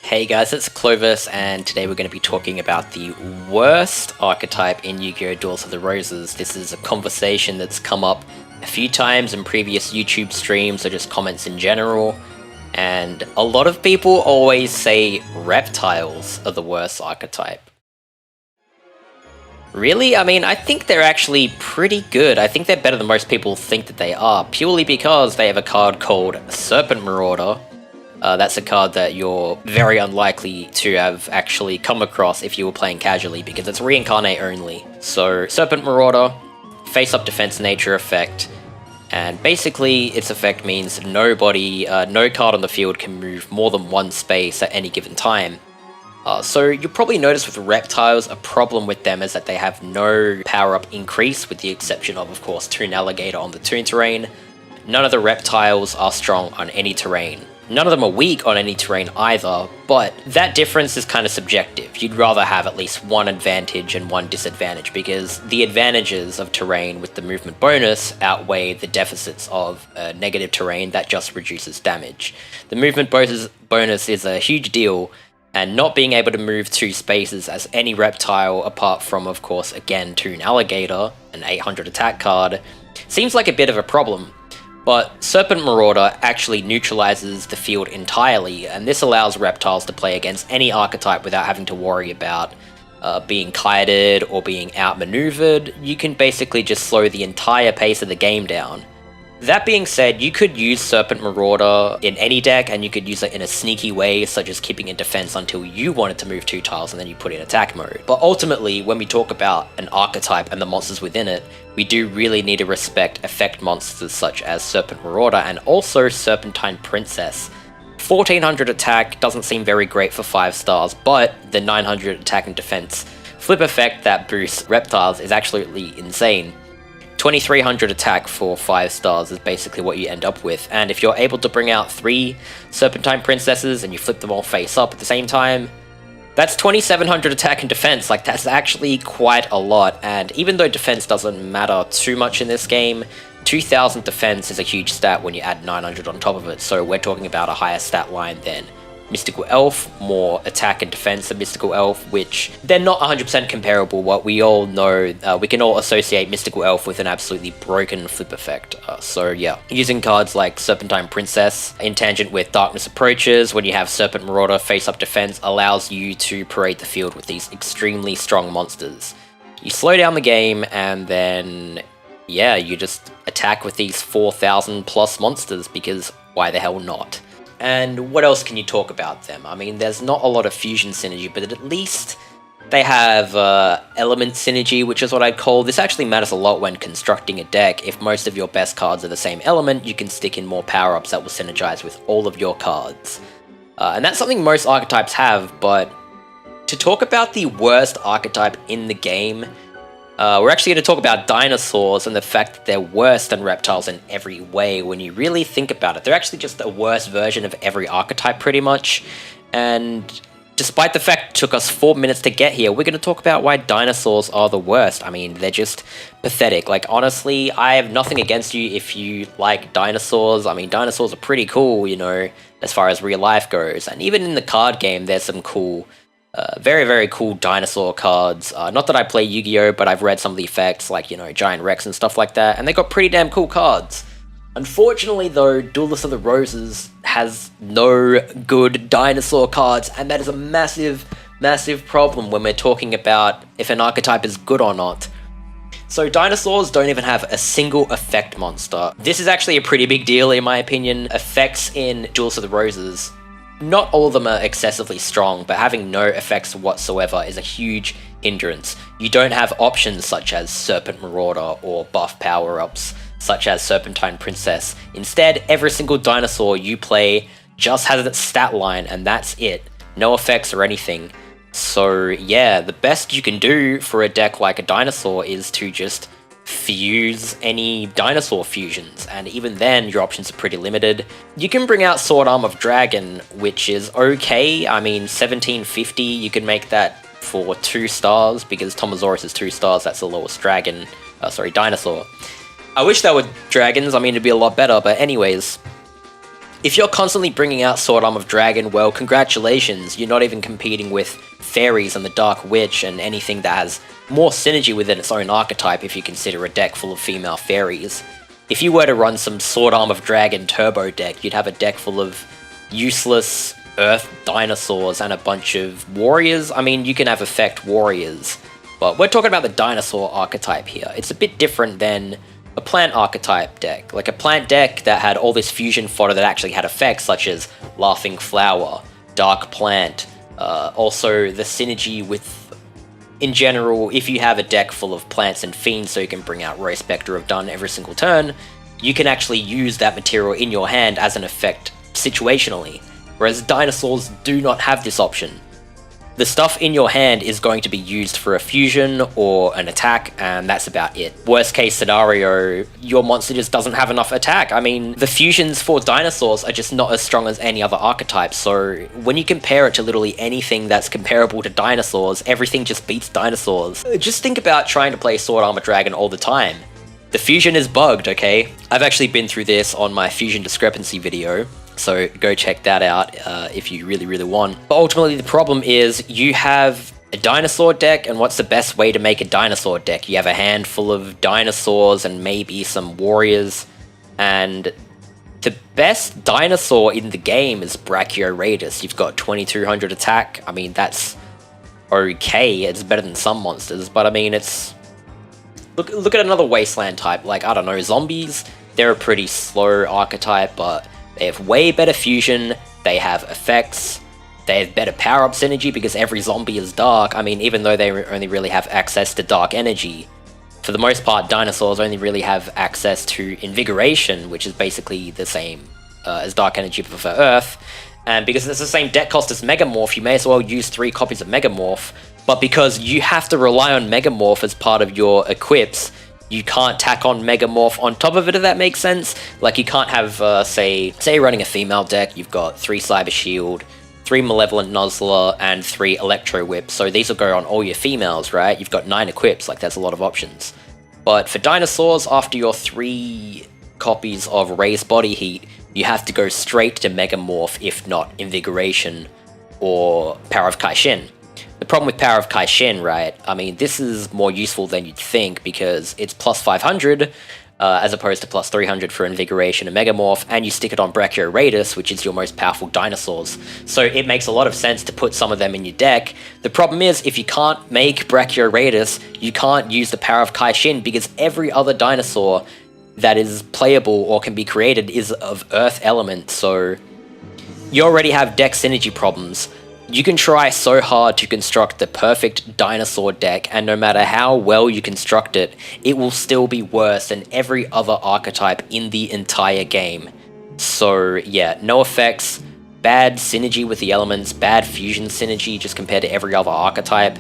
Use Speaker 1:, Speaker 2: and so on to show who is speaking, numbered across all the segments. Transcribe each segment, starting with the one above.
Speaker 1: Hey guys, it's Clovis, and today we're going to be talking about the worst archetype in Yu-Gi-Oh! Duels of the Roses. This is a conversation that's come up a few times in previous YouTube streams or just comments in general, and a lot of people always say reptiles are the worst archetype. Really? I mean, I think they're actually pretty good. I think they're better than most people think that they are, purely because they have a card called Serpent Marauder. That's a card that you're very unlikely to have actually come across if you were playing casually, because it's reincarnate only. So, Serpent Marauder, face-up defense nature effect, and basically its effect means no card on the field can move more than one space at any given time. So you'll probably notice with reptiles, a problem with them is that they have no power-up increase, with the exception of course, Toon Alligator on the Toon terrain. None of the reptiles are strong on any terrain. None of them are weak on any terrain either, but that difference is kind of subjective. You'd rather have at least one advantage and one disadvantage, because the advantages of terrain with the movement bonus outweigh the deficits of negative terrain that just reduces damage. The movement bonus is a huge deal, and not being able to move two spaces as any reptile, apart from, of course, again, Toon Alligator, an 800 attack card, seems like a bit of a problem. But Serpent Marauder actually neutralizes the field entirely, and this allows reptiles to play against any archetype without having to worry about being kited or being outmaneuvered. You can basically just slow the entire pace of the game down. That being said, you could use Serpent Marauder in any deck, and you could use it in a sneaky way, such as keeping in defense until you wanted to move two tiles and then you put it in attack mode. But ultimately, when we talk about an archetype and the monsters within it, we do really need to respect effect monsters such as Serpent Marauder and also Serpentine Princess. 1400 attack doesn't seem very great for 5 stars, but the 900 attack and defense flip effect that boosts reptiles is absolutely insane. 2300 attack for 5 stars is basically what you end up with, and if you're able to bring out 3 Serpentine Princesses and you flip them all face up at the same time, that's 2700 attack and defense. Like, that's actually quite a lot, and even though defense doesn't matter too much in this game, 2000 defense is a huge stat when you add 900 on top of it, so we're talking about a higher stat line than Mystical Elf, more attack and defense than Mystical Elf, which they're not 100% comparable. What we all know, we can all associate Mystical Elf with an absolutely broken flip effect. So yeah, using cards like Serpentine Princess in tangent with Darkness Approaches, when you have Serpent Marauder face-up defense, allows you to parade the field with these extremely strong monsters. You slow down the game, and then yeah, you just attack with these 4000 plus monsters, because why the hell not? And what else can you talk about them? I mean, there's not a lot of fusion synergy, but at least they have element synergy, which is what I'd call. This actually matters a lot when constructing a deck. If most of your best cards are the same element, you can stick in more power-ups that will synergize with all of your cards. And that's something most archetypes have, but to talk about the worst archetype in the game, we're actually going to talk about dinosaurs and the fact that they're worse than reptiles in every way. When you really think about it, they're actually just a worse version of every archetype pretty much. And despite the fact it took us 4 minutes to get here, we're going to talk about why dinosaurs are the worst. I mean, they're just pathetic. Like, honestly, I have nothing against you if you like dinosaurs. I mean, dinosaurs are pretty cool, you know, as far as real life goes. And even in the card game, there's some cool very, very cool dinosaur cards. Not that I play Yu-Gi-Oh!, but I've read some of the effects, like, you know, Giant Rex and stuff like that, and they got pretty damn cool cards. Unfortunately, though, Duelists of the Roses has no good dinosaur cards, and that is a massive, massive problem when we're talking about if an archetype is good or not. So dinosaurs don't even have a single effect monster. This is actually a pretty big deal, in my opinion. Effects in Duelists of the Roses, not all of them are excessively strong, but having no effects whatsoever is a huge hindrance. You don't have options such as Serpent Marauder or buff power-ups such as Serpentine Princess. Instead, every single dinosaur you play just has its stat line, and that's it. No effects or anything. So yeah, the best you can do for a deck like a dinosaur is to just fuse any dinosaur fusions, and even then your options are pretty limited. You can bring out Sword Arm of Dragon, which is okay. I mean, 1750, you can make that for 2 stars, because Tomosaurus is 2 stars, that's the lowest dinosaur. I wish that were dragons, I mean, it'd be a lot better, but anyways. If you're constantly bringing out Sword Arm of Dragon, well, congratulations, you're not even competing with Fairies and the Dark Witch and anything that has more synergy within its own archetype if you consider a deck full of female fairies. If you were to run some Sword Arm of Dragon turbo deck, you'd have a deck full of useless Earth dinosaurs and a bunch of warriors. I mean, you can have effect warriors, but we're talking about the dinosaur archetype here. It's a bit different than a plant archetype deck. Like a plant deck that had all this fusion fodder that actually had effects such as Laughing Flower, Dark Plant, also the synergy with, in general, if you have a deck full of plants and fiends so you can bring out Ray Spectre of Dun every single turn, you can actually use that material in your hand as an effect situationally, whereas dinosaurs do not have this option. The stuff in your hand is going to be used for a fusion or an attack, and that's about it. Worst case scenario, your monster just doesn't have enough attack. I mean, the fusions for dinosaurs are just not as strong as any other archetype, so when you compare it to literally anything that's comparable to dinosaurs, everything just beats dinosaurs. Just think about trying to play Sword Armor Dragon all the time. The fusion is bugged, okay? I've actually been through this on my fusion discrepancy video, so go check that out if you really want. But ultimately the problem is you have a dinosaur deck, and what's the best way to make a dinosaur deck? You have a handful of dinosaurs and maybe some warriors, and the best dinosaur in the game is Brachioradus. You've got 2200 attack. I mean, that's okay. It's better than some monsters, but I mean, it's... Look at another wasteland type, like, I don't know, zombies. They're a pretty slow archetype, but they have way better fusion, they have effects, they have better power-up synergy because every zombie is dark. I mean, even though they only really have access to dark energy, for the most part, dinosaurs only really have access to Invigoration, which is basically the same as dark energy but for Earth. And because it's the same deck cost as Megamorph, you may as well use 3 copies of Megamorph. But because you have to rely on Megamorph as part of your equips, you can't tack on Megamorph on top of it, if that makes sense. Like, you can't have, say you're running a female deck, you've got 3 Cyber Shield, 3 Malevolent Nuzzler, and 3 Electro Whip. So these will go on all your females, right? You've got 9 equips, like, that's a lot of options. But for dinosaurs, after your 3 copies of Raised Body Heat, you have to go straight to Megamorph, if not Invigoration or Power of Kaishin. The problem with Power of Kaishin, right, I mean, this is more useful than you'd think because it's plus 500 as opposed to plus 300 for Invigoration and Megamorph, and you stick it on Brachioradus, which is your most powerful dinosaurs. So it makes a lot of sense to put some of them in your deck. The problem is, if you can't make Brachioradus, you can't use the Power of Kaishin because every other dinosaur that is playable or can be created is of Earth element, so you already have deck synergy problems. You can try so hard to construct the perfect dinosaur deck, and no matter how well you construct it, it will still be worse than every other archetype in the entire game. So yeah, no effects, bad synergy with the elements, bad fusion synergy just compared to every other archetype.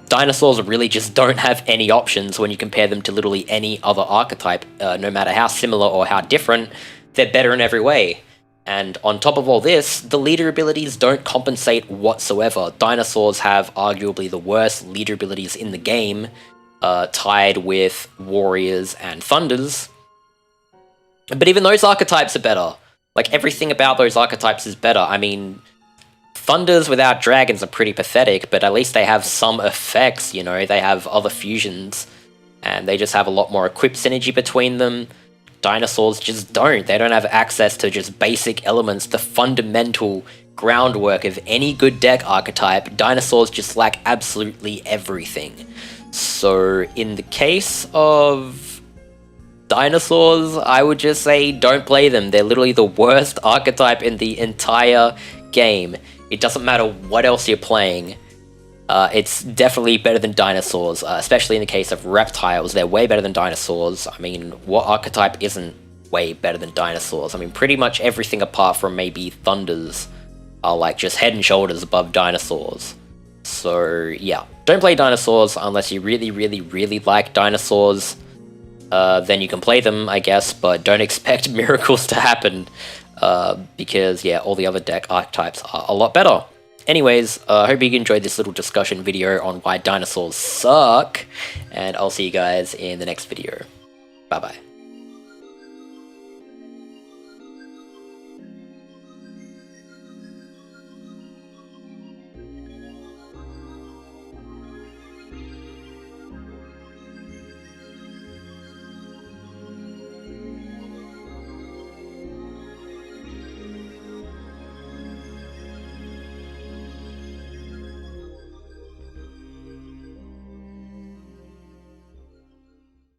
Speaker 1: Dinosaurs really just don't have any options when you compare them to literally any other archetype. No matter how similar or how different, they're better in every way. And on top of all this, the leader abilities don't compensate whatsoever. Dinosaurs have arguably the worst leader abilities in the game, tied with Warriors and Thunders. But even those archetypes are better. Like, everything about those archetypes is better. I mean, Thunders without dragons are pretty pathetic, but at least they have some effects, you know? They have other fusions, and they just have a lot more equip synergy between them. Dinosaurs just don't. They don't have access to just basic elements, the fundamental groundwork of any good deck archetype. Dinosaurs just lack absolutely everything. So in the case of dinosaurs, I would just say don't play them. They're literally the worst archetype in the entire game. It doesn't matter what else you're playing. It's definitely better than dinosaurs, especially in the case of reptiles. They're way better than dinosaurs. I mean, what archetype isn't way better than dinosaurs? I mean, pretty much everything apart from maybe Thunders are like just head and shoulders above dinosaurs. So yeah, don't play dinosaurs unless you really like dinosaurs. Then you can play them, I guess, but don't expect miracles to happen because yeah, all the other deck archetypes are a lot better. Anyways, I hope you enjoyed this little discussion video on why dinosaurs suck, and I'll see you guys in the next video. Bye bye.